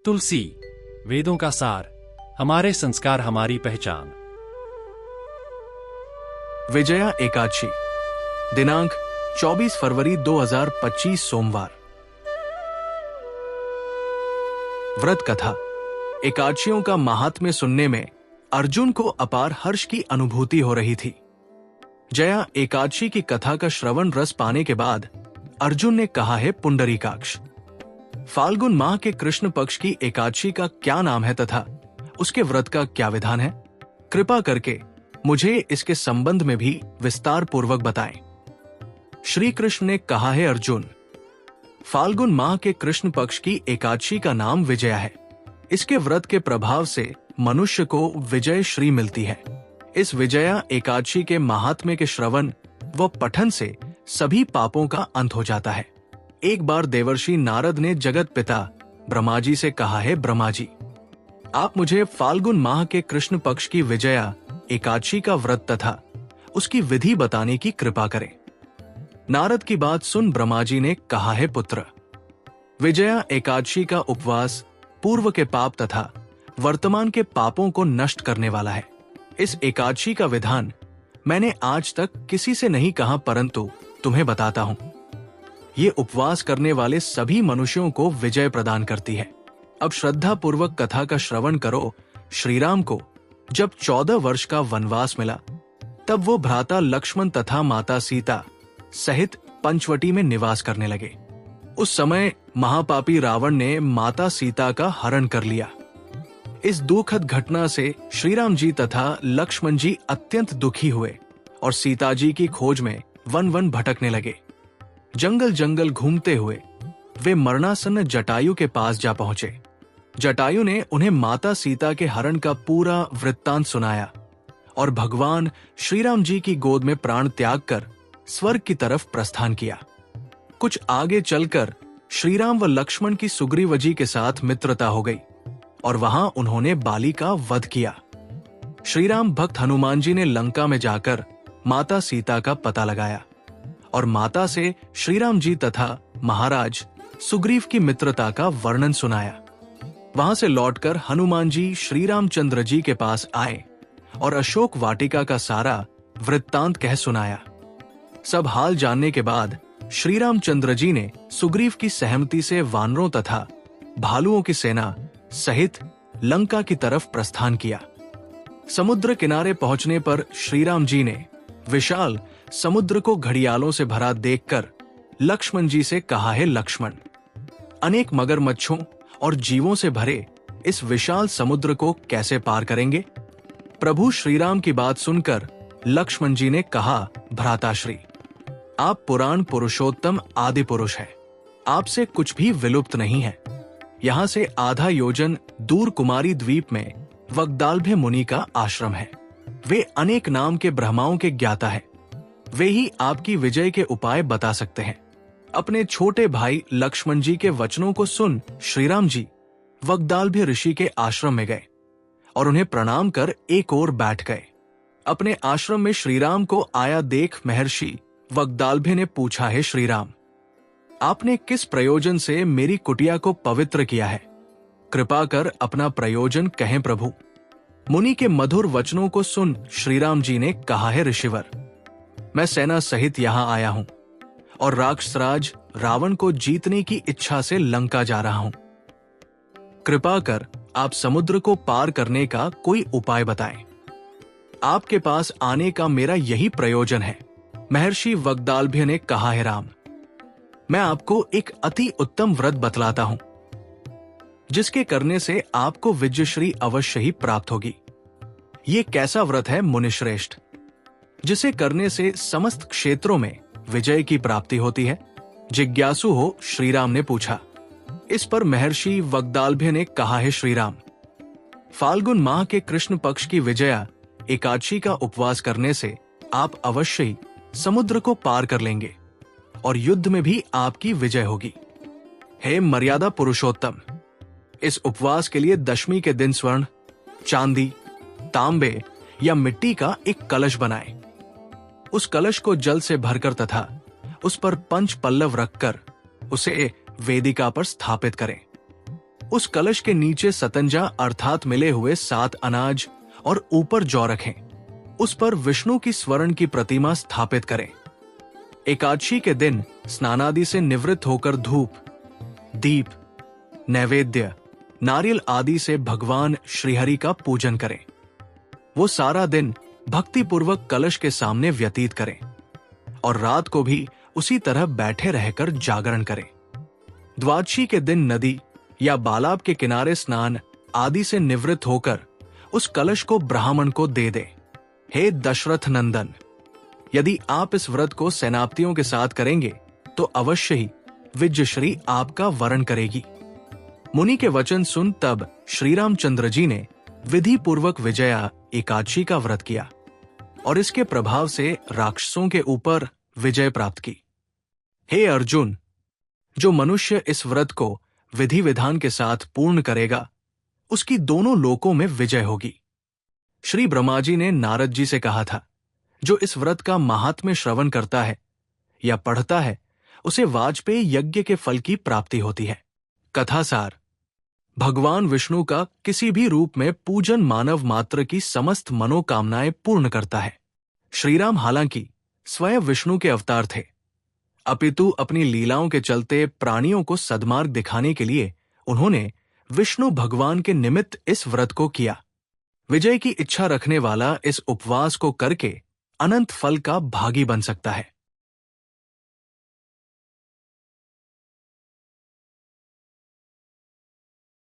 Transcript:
तुलसी, वेदों का सार, हमारे संस्कार हमारी पहचान। विजया एकादशी, दिनांक 24 फरवरी 2025 सोमवार। व्रत कथा। एकादशियों का महात्म्य सुनने में अर्जुन को अपार हर्ष की अनुभूति हो रही थी। जया एकादशी की कथा का श्रवण रस पाने के बाद अर्जुन ने कहा है, पुंडरीकाक्ष, फाल्गुन माह के कृष्ण पक्ष की एकादशी का क्या नाम है तथा उसके व्रत का क्या विधान है? कृपा करके मुझे इसके संबंध में भी विस्तार पूर्वक बताएं। श्री कृष्ण ने कहा है, अर्जुन, फाल्गुन माह के कृष्ण पक्ष की एकादशी का नाम विजया है। इसके व्रत के प्रभाव से मनुष्य को विजय श्री मिलती है। इस विजया एकादशी के महात्म्य के श्रवण व पठन से सभी पापों का अंत हो जाता है। एक बार देवर्षि नारद ने जगत पिता ब्रह्मा जी से कहा है, ब्रह्मा जी, आप मुझे फाल्गुन माह के कृष्ण पक्ष की विजया एकादशी का व्रत तथा उसकी विधि बताने की कृपा करें। नारद की बात सुन ब्रह्मा जी ने कहा है, पुत्र, विजया एकादशी का उपवास पूर्व के पाप तथा वर्तमान के पापों को नष्ट करने वाला है। इस एकादशी का विधान मैंने आज तक किसी से नहीं कहा, परंतु तुम्हें बताता हूं। ये उपवास करने वाले सभी मनुष्यों को विजय प्रदान करती है। अब श्रद्धा पूर्वक कथा का श्रवण करो। श्रीराम को जब 14 वर्ष का वनवास मिला, तब वो भ्राता लक्ष्मण तथा माता सीता सहित पंचवटी में निवास करने लगे। उस समय महापापी रावण ने माता सीता का हरण कर लिया। इस दुखद घटना से श्रीराम जी तथा लक्ष्मण जी अत्यंत दुखी हुए और सीता जी की खोज में वन वन भटकने लगे। जंगल जंगल घूमते हुए वे मरणासन्न जटायु के पास जा पहुंचे। जटायु ने उन्हें माता सीता के हरण का पूरा वृत्तांत सुनाया और भगवान श्रीराम जी की गोद में प्राण त्याग कर स्वर्ग की तरफ प्रस्थान किया। कुछ आगे चलकर श्रीराम व लक्ष्मण की सुग्रीव जी के साथ मित्रता हो गई और वहां उन्होंने बाली का वध किया। श्रीराम भक्त हनुमान जी ने लंका में जाकर माता सीता का पता लगाया और माता से श्रीराम जी तथा महाराज सुग्रीव की मित्रता का वर्णन सुनाया। वहां से लौटकर हनुमान जी श्री रामचंद्र जी के पास आए और अशोक वाटिका का सारा वृत्तांत कह सुनाया। सब हाल जानने के बाद श्री रामचंद्र जी ने सुग्रीव की सहमति से वानरों तथा भालुओं की सेना सहित लंका की तरफ प्रस्थान किया। समुद्र किनारे पहुंचने पर श्रीराम जी ने विशाल समुद्र को घड़ियालों से भरा देखकर लक्ष्मण जी से कहा है, लक्ष्मण, अनेक मगरमच्छों और जीवों से भरे इस विशाल समुद्र को कैसे पार करेंगे? प्रभु श्रीराम की बात सुनकर लक्ष्मण जी ने कहा, भ्राताश्री, आप पुराण पुरुषोत्तम आदि पुरुष हैं। आपसे कुछ भी विलुप्त नहीं है। यहां से आधा योजन दूर कुमारी द्वीप में वग्दालभ्य मुनि का आश्रम है। वे अनेक नाम के ब्रह्माओं के ज्ञाता है। वे ही आपकी विजय के उपाय बता सकते हैं। अपने छोटे भाई लक्ष्मण जी के वचनों को सुन श्रीराम जी वग्दालभ्य ऋषि के आश्रम में गए और उन्हें प्रणाम कर एक ओर बैठ गए। अपने आश्रम में श्रीराम को आया देख महर्षि वग्दालभ्य ने पूछा है, श्रीराम, आपने किस प्रयोजन से मेरी कुटिया को पवित्र किया है? कृपा कर अपना प्रयोजन कहें प्रभु। मुनि के मधुर वचनों को सुन श्रीराम जी ने कहा है, ऋषिवर, मैं सेना सहित यहां आया हूं और राक्षसराज रावण को जीतने की इच्छा से लंका जा रहा हूं। कृपा कर आप समुद्र को पार करने का कोई उपाय बताएं। आपके पास आने का मेरा यही प्रयोजन है। महर्षि वग्दालभ्य ने कहा है, राम, मैं आपको एक अति उत्तम व्रत बतलाता हूं, जिसके करने से आपको विजयश्री अवश्य ही प्राप्त होगी। ये कैसा व्रत है मुनिश्रेष्ठ, जिसे करने से समस्त क्षेत्रों में विजय की प्राप्ति होती है? जिज्ञासु हो श्रीराम ने पूछा। इस पर महर्षि वग्दालभ्य ने कहा है, श्रीराम, फाल्गुन माह के कृष्ण पक्ष की विजया एकादशी का उपवास करने से आप अवश्य ही समुद्र को पार कर लेंगे और युद्ध में भी आपकी विजय होगी। हे मर्यादा पुरुषोत्तम, इस उपवास के लिए दशमी के दिन स्वर्ण, चांदी, तांबे या मिट्टी का एक कलश बनाएं। उस कलश को जल से भरकर तथा उस पर पंच पल्लव रखकर उसे वेदिका पर स्थापित करें। उस कलश के नीचे सतंजा अर्थात मिले हुए 7 अनाज और ऊपर जौ रखें। उस पर विष्णु की स्वर्ण की प्रतिमा स्थापित करें। एकादशी के दिन स्नानादि से निवृत्त होकर धूप, दीप, नैवेद्य, नारियल आदि से भगवान श्रीहरि का पूजन करें। वो सारा दिन भक्तिपूर्वक कलश के सामने व्यतीत करें और रात को भी उसी तरह बैठे रहकर जागरण करें। द्वादशी के दिन नदी या बालाब के किनारे स्नान आदि से निवृत्त होकर उस कलश को ब्राह्मण को दे दे। हे दशरथ नंदन, यदि आप इस व्रत को सेनापतियों के साथ करेंगे तो अवश्य ही विजयश्री आपका वरण करेगी। मुनि के वचन सुन तब श्री रामचंद्र जी ने विधि पूर्वक विजया एकादशी का व्रत किया और इसके प्रभाव से राक्षसों के ऊपर विजय प्राप्त की। हे अर्जुन, जो मनुष्य इस व्रत को विधि विधान के साथ पूर्ण करेगा उसकी दोनों लोकों में विजय होगी। श्री ब्रह्मा जी ने नारद जी से कहा था, जो इस व्रत का महात्म्य श्रवण करता है या पढ़ता है उसे वाजपेयी यज्ञ के फल की प्राप्ति होती है। कथासार: भगवान विष्णु का किसी भी रूप में पूजन मानव मात्र की समस्त मनोकामनाएं पूर्ण करता है। श्रीराम हालांकि स्वयं विष्णु के अवतार थे, अपितु अपनी लीलाओं के चलते प्राणियों को सद्मार्ग दिखाने के लिए उन्होंने विष्णु भगवान के निमित्त इस व्रत को किया। विजय की इच्छा रखने वाला इस उपवास को करके अनंत फल का भागी बन सकता है।